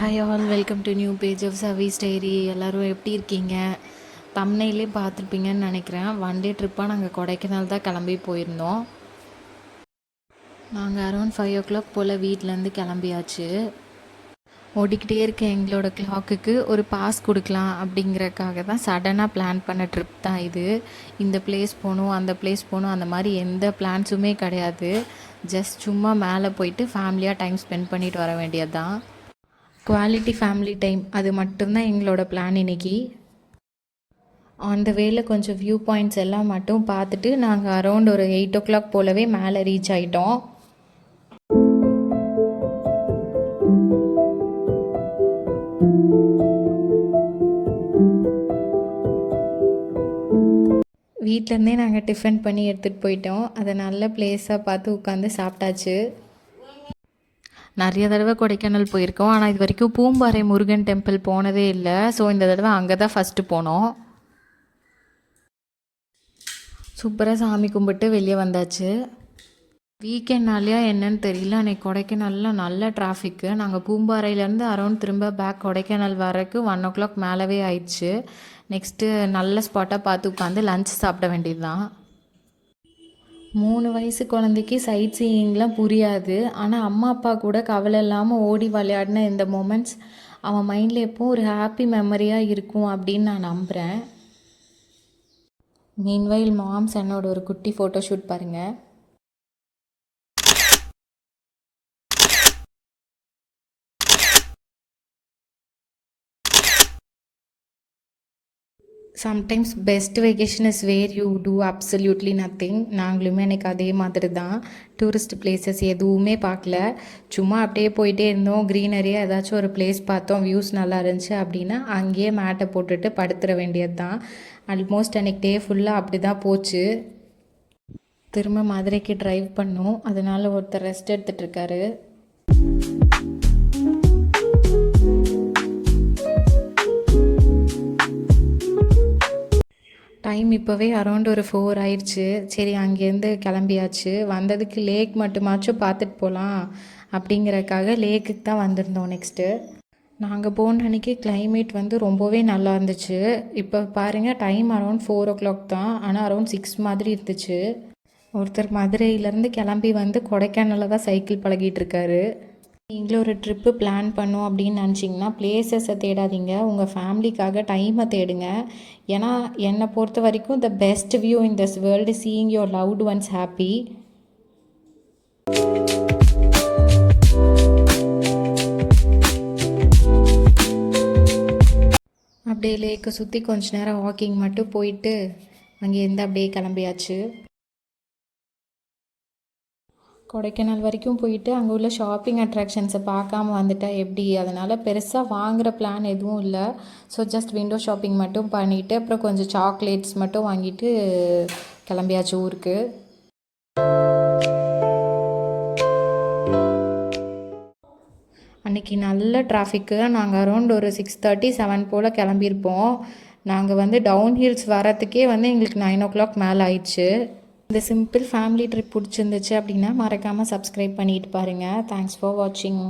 Hi all, welcome to new page of service diary. எல்லோரும் எப்படி இருக்கீங்க? தம்ப்நெயிலே பார்த்துருப்பீங்கன்னு நினைக்கிறேன். ஒன் டே ட்ரிப்பாக நாங்கள் கொடைக்கானல் தான் கிளம்பி போயிருந்தோம். நாங்கள் அரௌண்ட் 5 o'clock போல் வீட்டிலேருந்து கிளம்பியாச்சு. ஓடிக்கிட்டே இருக்க எங்களோட கிளாக்குக்கு ஒரு பாஸ் கொடுக்கலாம் அப்படிங்கிறக்காக தான் சடனாக பிளான் பண்ண ட்ரிப் தான் இது. இந்த பிளேஸ் போகணும், அந்த பிளேஸ் போகணும், அந்த மாதிரி எந்த பிளான்ஸுமே கிடையாது. ஜஸ்ட் சும்மா மேலே போயிட்டு ஃபேமிலியாக டைம் ஸ்பெண்ட் பண்ணிட்டு வர வேண்டியது தான். குவாலிட்டி ஃபேமிலி டைம், அது மட்டும்தான் எங்களோட பிளான் இன்றைக்கி. ஆன் த வேல கொஞ்சம் வியூ பாயிண்ட்ஸ் எல்லாம் மட்டும் பார்த்துட்டு நாங்கள் அரௌண்ட் ஒரு 8 o'clock போலவே மேலே ரீச் ஆகிட்டோம். வீட்டிலேருந்தே நாங்கள் டிஃபன் பண்ணி எடுத்துகிட்டு போயிட்டோம். அதை நல்ல பிளேஸாக பார்த்து உட்காந்து சாப்பிட்டாச்சு. நிறைய தடவை கொடைக்கானல் போயிருக்கோம், ஆனால் இது வரைக்கும் பூம்பாறை முருகன் டெம்பிள் போனதே இல்லை. ஸோ இந்த தடவை அங்கே தான் ஃபஸ்ட்டு போனோம். சூப்பராக சாமி கும்பிட்டு வெளியே வந்தாச்சு. வீக்கெண்ட்னாலையா என்னன்னு தெரியல, அன்றைக்கி கொடைக்கானலில் நல்ல டிராஃபிக்கு. நாங்கள் பூம்பாறையிலேருந்து அரௌண்ட் திரும்ப பேக் கொடைக்கானல் வரக்கு 1 o'clock மேலவே ஆயிடுச்சு. நெக்ஸ்ட்டு நல்ல ஸ்பாட்டாக பார்த்து உட்காந்து லஞ்ச் சாப்பிட வேண்டியது தான். 3 வயசு குழந்தைக்கு சைட் சீயிங்லாம் புரியாது. ஆனால் அம்மா அப்பா கூட கவலை இல்லாமல் ஓடி விளையாடின இந்த மொமெண்ட்ஸ் அவன் மைண்டில் எப்போவும் ஒரு ஹாப்பி மெமரியாக இருக்கும் அப்படின்னு நான் நம்புகிறேன். மீன்வைல் மாம்ஸ் என்னோட ஒரு குட்டி ஃபோட்டோ ஷூட் பாருங்கள். Sometimes best vacation is where you do absolutely nothing. நாங்களுமே எனக்கு அதே மாதிரி தான். டூரிஸ்ட் பிளேசஸ் எதுவுமே பார்க்கல, சும்மா அப்படியே போயிட்டே இருந்தோம். க்ரீனரியாக ஏதாச்சும் ஒரு பிளேஸ் பார்த்தோம், வியூஸ் நல்லா இருந்துச்சு அப்படின்னா அங்கேயே மேட்டை போட்டுட்டு படுத்துட வேண்டியது தான். ஆல்மோஸ்ட் அன்றைக்கி டே ஃபுல்லாக அப்படி தான் போச்சு. திரும்ப மதுரைக்கு ட்ரைவ் பண்ணோம், அதனால் ஒருத்தர் ரெஸ்ட் எடுத்துகிட்ருக்காரு. டைம் இப்போவே அரௌண்ட் ஒரு 4 ஆயிடுச்சு. சரி, அங்கேருந்து கிளம்பியாச்சு. வந்ததுக்கு லேக் மட்டுமாச்சும் பார்த்துட்டு போகலாம் அப்படிங்கிறக்காக லேக்குக்கு தான் வந்திருந்தோம். நெக்ஸ்ட்டு நாங்கள் போன அன்றைக்கி கிளைமேட் வந்து ரொம்பவே நல்லா இருந்துச்சு. இப்போ பாருங்கள், டைம் அரௌண்ட் 4 o'clock தான், ஆனால் அரௌண்ட் 6 மாதிரி இருந்துச்சு. ஒருத்தர் மதுரையிலேருந்து கிளம்பி வந்து கொடைக்கானலில் தான் சைக்கிள் பழகிட்டு இருக்காரு. நீங்களும் ஒரு ட்ரிப்பு பிளான் பண்ணோம் அப்படின்னு நினச்சிங்கன்னா பிளேசஸை தேடாதீங்க, உங்கள் ஃபேமிலிக்காக டைமை தேடுங்க. ஏன்னா என்னை பொறுத்த வரைக்கும் the best view in this world seeing your loved once happy. அப்படியே லேக்கை சுற்றி கொஞ்ச நேரம் வாக்கிங் மட்டும் போயிட்டு அங்கேருந்து அப்படியே கிளம்பியாச்சு. கொடைக்கானல் வரைக்கும் போயிட்டு அங்கே உள்ள ஷாப்பிங் அட்ராக்ஷன்ஸை பார்க்காம வந்துட்டால் எப்படி? அதனால் பெருசாக வாங்குகிற பிளான் எதுவும் இல்லை. ஸோ ஜஸ்ட் விண்டோ ஷாப்பிங் மட்டும் பண்ணிவிட்டு அப்புறம் கொஞ்சம் சாக்லேட்ஸ் மட்டும் வாங்கிட்டு கிளம்பியாச்சு ஊருக்கு. அன்றைக்கி நல்ல டிராஃபிக்கு. நாங்கள் அரௌண்ட் ஒரு 6:30, 7 போல் கிளம்பியிருப்போம். நாங்கள் வந்து டவுன் ஹில்ஸ் வரத்துக்கே வந்து எங்களுக்கு 9 o'clock மேலே ஆயிடுச்சு. இந்த சிம்பிள் ஃபேமிலி ட்ரிப் பிடிச்சிருந்துச்சு அப்படின்னா மறக்காமல் சப்ஸ்கிரைப் பண்ணிட்டு பாருங்கள். தேங்க்ஸ் ஃபார் வாட்சிங்.